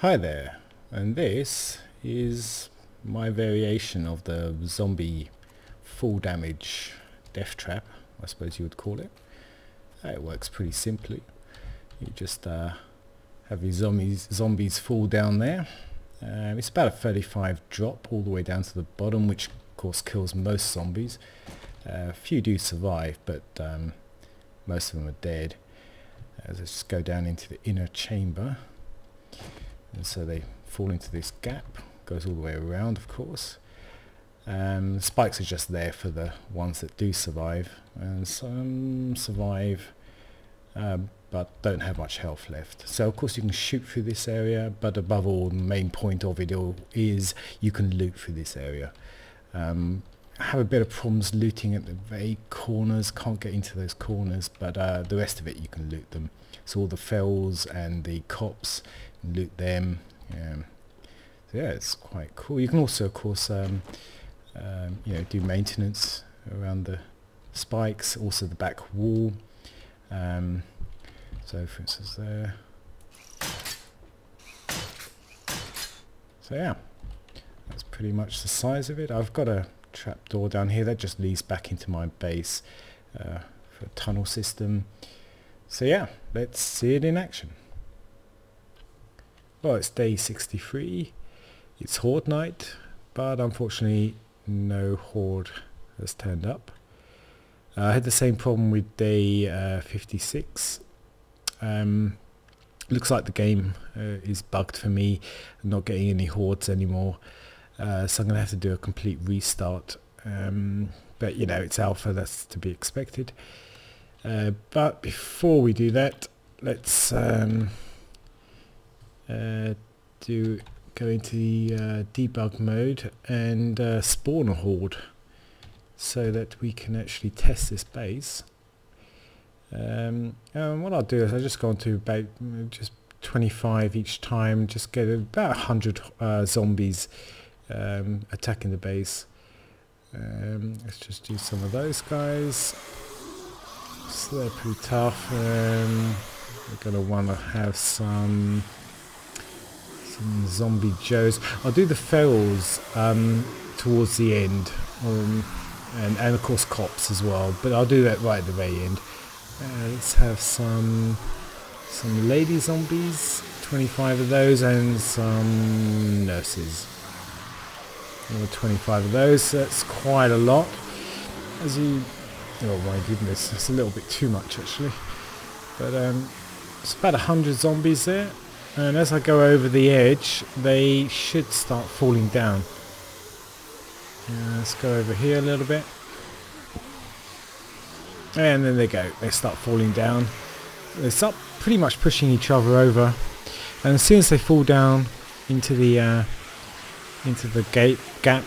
Hi there, and this is my variation of the zombie full damage death trap, I suppose you would call it. It works pretty simply. You just have these zombies fall down there. It's about a 35 drop all the way down to the bottom, which of course kills most zombies. A few do survive, but most of them are dead. Let's just go down into the inner chamber. And so they fall into this gap, goes all the way around of course. Spikes are just there for the ones that do survive, and some survive but don't have much health left. So of course you can shoot through this area, but above all the main point of it all is you can loot through this area. I have a bit of problems looting at the very corners, can't get into those corners, but the rest of it you can loot them. So all the fells and the cops, loot them. So yeah, it's quite cool. You can also of course do maintenance around the spikes, also the back wall. So for instance there. So yeah, that's pretty much the size of it. I've got a trapdoor down here that just leads back into my base for a tunnel system. So yeah, let's see it in action. Well, it's day 63. It's horde night, but unfortunately no horde has turned up. I had the same problem with day 56. Looks like the game is bugged for me. I'm not getting any hordes anymore, so I'm going to have to do a complete restart. But you know, it's alpha, that's to be expected. But before we do that, let's go into the debug mode and spawn a horde so that we can actually test this base. What I'll do is I'll just go on to about just 25 each time, just get about 100 zombies attacking the base. Let's just do some of those guys. So they're pretty tough. We're going to want to have some zombie joes. I'll do the ferals towards the end, and of course cops as well, but I'll do that right at the very end. Let's have some lady zombies, 25 of those, and some nurses. 25 of those. That's quite a lot. As you, oh my goodness, that's a little bit too much actually. But it's about 100 zombies there. And as I go over the edge, they should start falling down. Let's go over here a little bit. And then they go. They start falling down. They start pretty much pushing each other over. And as soon as they fall down into the gap,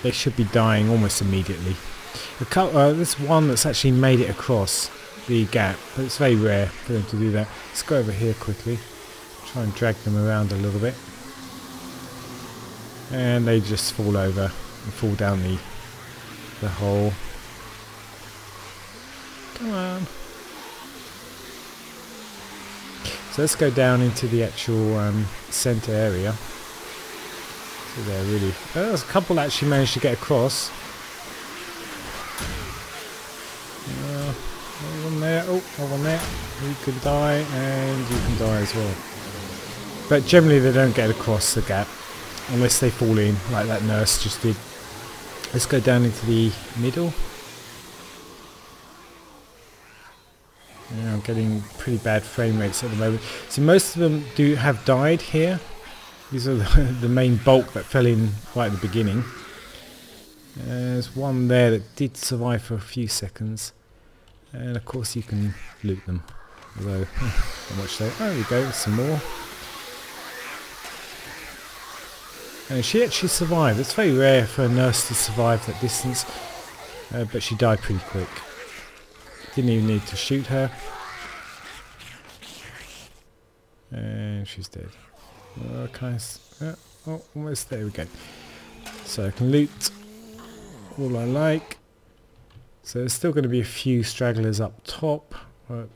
they should be dying almost immediately. There's one that's actually made it across the gap, but it's very rare for them to do that. Let's go over here quickly. Try and drag them around a little bit, and they just fall over and fall down the hole. Come on. So let's go down into the actual center area. So they're really, there's a couple that actually managed to get across. One there, one there. You can die, and you can die as well. But generally they don't get across the gap unless they fall in, like that nurse just did. Let's go down into the middle. Yeah, I'm getting pretty bad frame rates at the moment. So most of them do have died here. These are the main bulk that fell in right at the beginning. There's one there that did survive for a few seconds. And of course you can loot them. Although, how much there? Oh, there we go, some more. And she actually survived. It's very rare for a nurse to survive that distance, but she died pretty quick. Didn't even need to shoot her. And she's dead. Oh, almost there we go. So I can loot all I like. So there's still going to be a few stragglers up top.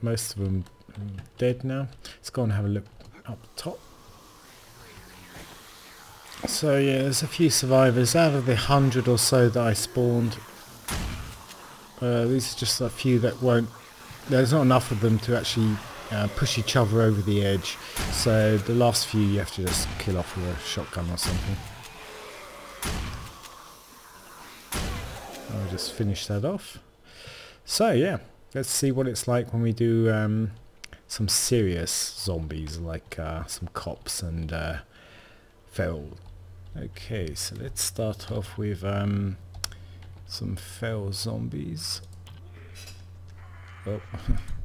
Most of them are dead now. Let's go and have a look up top. So yeah, there's a few survivors out of the 100 or so that I spawned. These are just a few that won't. There's not enough of them to actually push each other over the edge. So the last few you have to just kill off with a shotgun or something. I'll just finish that off. So yeah, let's see what it's like when we do some serious zombies like some cops and feral. Okay, so let's start off with some feral zombies. Oh, I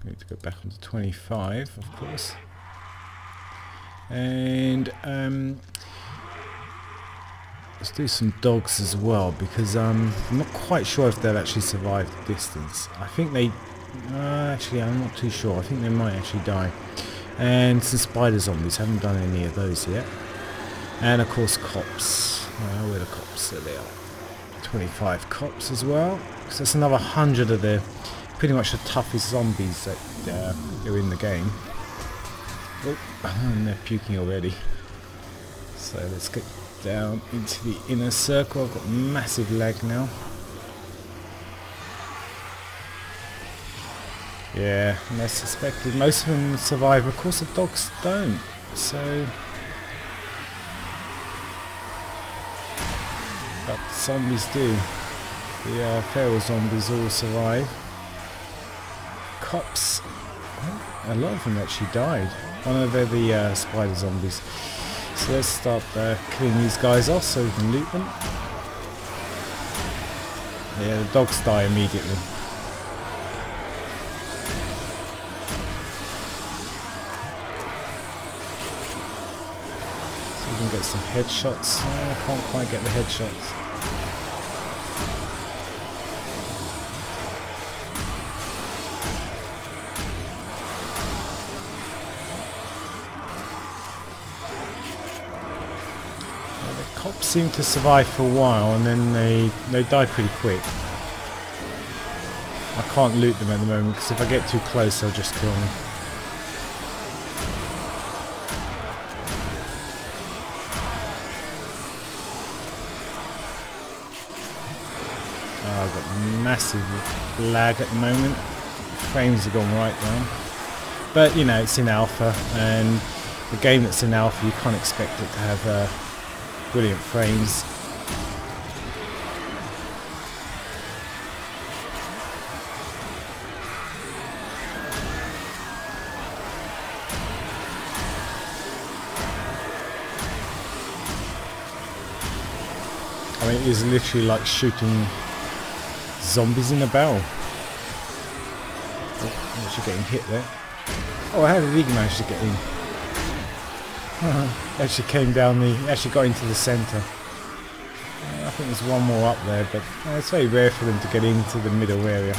need to go back onto 25, of course. And let's do some dogs as well, because I'm not quite sure if they'll actually survive the distance. I think they... actually, I'm not too sure. I think they might actually die. And some spider zombies. Haven't done any of those yet. And of course cops. Where are the cops? There they are. 25 cops as well. So that's another 100 of the pretty much the toughest zombies that are in the game. Oh, and they're puking already. So let's get down into the inner circle. I've got massive lag now. Yeah, and I suspected most of them survive. Of course the dogs don't. So... but zombies do. The feral zombies all survive. Cops, a lot of them actually died. Oh no, they're the spider zombies. So let's start killing these guys off so we can loot them. Yeah, the dogs die immediately. So we can get some headshots. Oh, I can't quite get the headshots. Cops seem to survive for a while and then they die pretty quick. I can't loot them at the moment because if I get too close they'll just kill me. Oh, I've got massive lag at the moment. Frames have gone right down. But you know, it's in alpha, and the game that's in alpha you can't expect it to have brilliant frames. I mean, it is literally like shooting zombies in a barrel. Oh, I'm actually getting hit there. Oh, how did he manage to get in? Actually came down actually got into the centre. I think there's one more up there, but it's very rare for them to get into the middle area.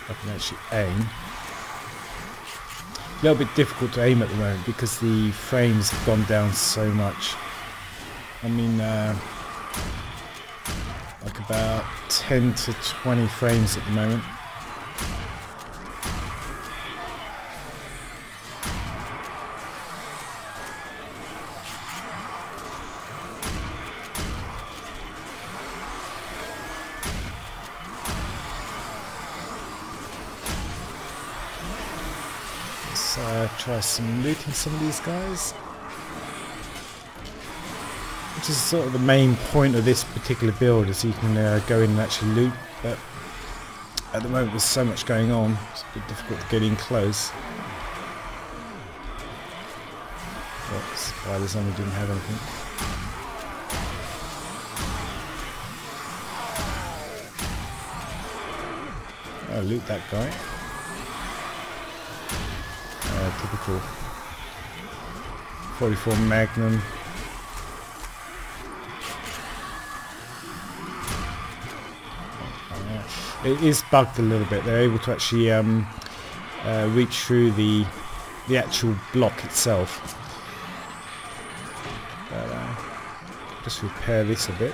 I can actually aim. A little bit difficult to aim at the moment because the frames have gone down so much. I mean, like about 10 to 20 frames at the moment. Try some looting some of these guys, which is sort of the main point of this particular build, is you can go in and actually loot, but at the moment there's so much going on it's a bit difficult to get in close. Oh, spiders only didn't have anything. I'll loot that guy. Typical 44 Magnum. It is bugged a little bit. They're able to actually reach through the actual block itself. just repair this a bit.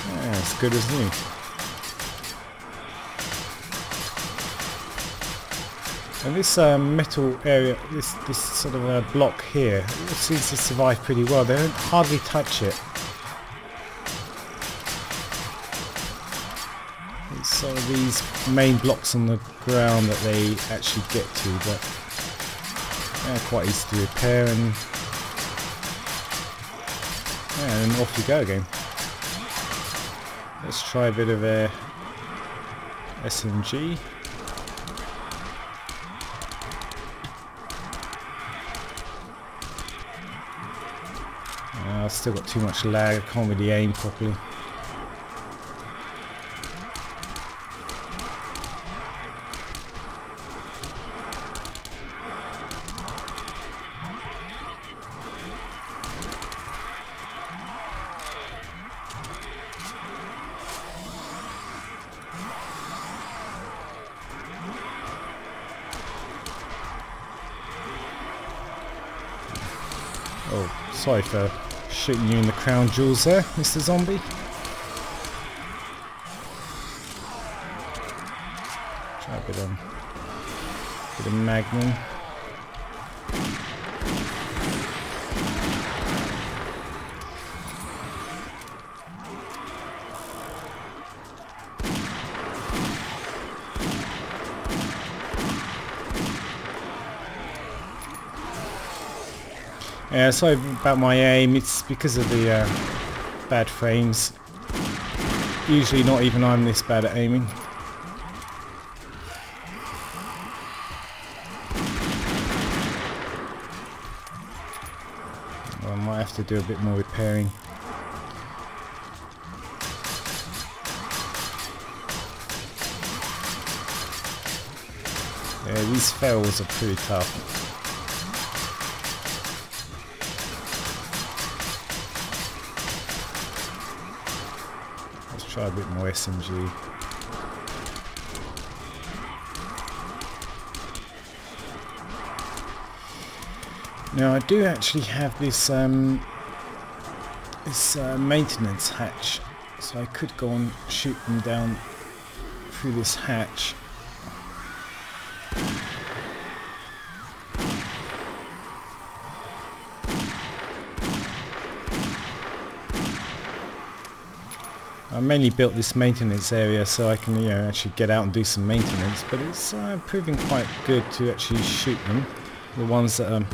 Yeah, it's good as new. And this metal area, this sort of block here, it seems to survive pretty well. They don't hardly touch it. It's sort of these main blocks on the ground that they actually get to, but they're quite easy to repair, and off you go again. Let's try a bit of a SMG. I've still got too much lag, I can't really aim properly. Oh, sorry for shooting you in the crown jewels there, Mr. Zombie. Try a bit of Magnum. Yeah, sorry about my aim, it's because of the bad frames. Usually not even I'm this bad at aiming. Well, I might have to do a bit more repairing. Yeah, these ferals are pretty tough. Try a bit more SMG. Now I do actually have this maintenance hatch, so I could go and shoot them down through this hatch. I mainly built this maintenance area so I can, actually get out and do some maintenance, but it's proving quite good to actually shoot them. The ones that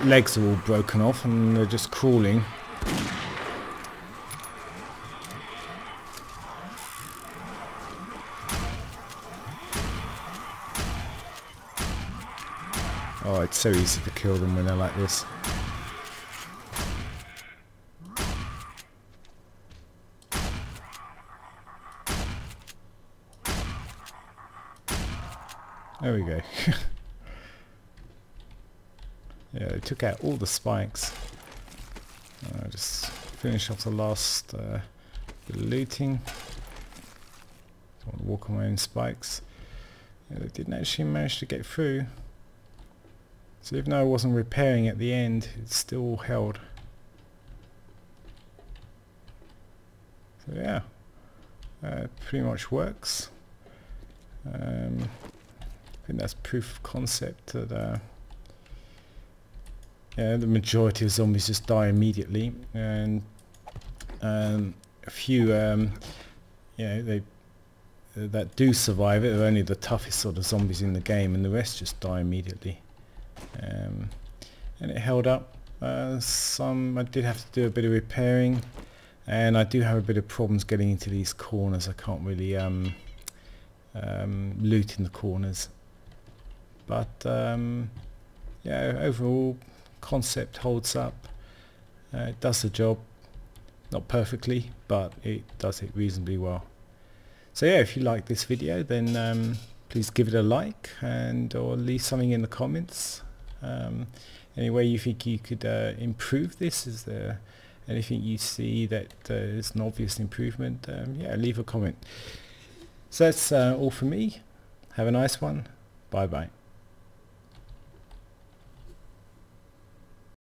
legs are all broken off and they're just crawling. Oh, it's so easy to kill them when they're like this. There we go. Yeah, they took out all the spikes. Just finish off the last bit of looting. Don't want to walk on my own spikes. Yeah, they didn't actually manage to get through. So even though I wasn't repairing at the end, it still held. So yeah, pretty much works. I think that's proof of concept that the majority of zombies just die immediately, and a few that do survive it are only the toughest sort of zombies in the game, and the rest just die immediately. And it held up. I did have to do a bit of repairing, and I do have a bit of problems getting into these corners. I can't really loot in the corners, but yeah, overall concept holds up. It does the job, not perfectly, but it does it reasonably well. So yeah, if you like this video, then please give it a like, or leave something in the comments. Any way you think you could improve this? Is there anything you see that is an obvious improvement? Yeah, leave a comment. So that's all from me. Have a nice one. Bye bye.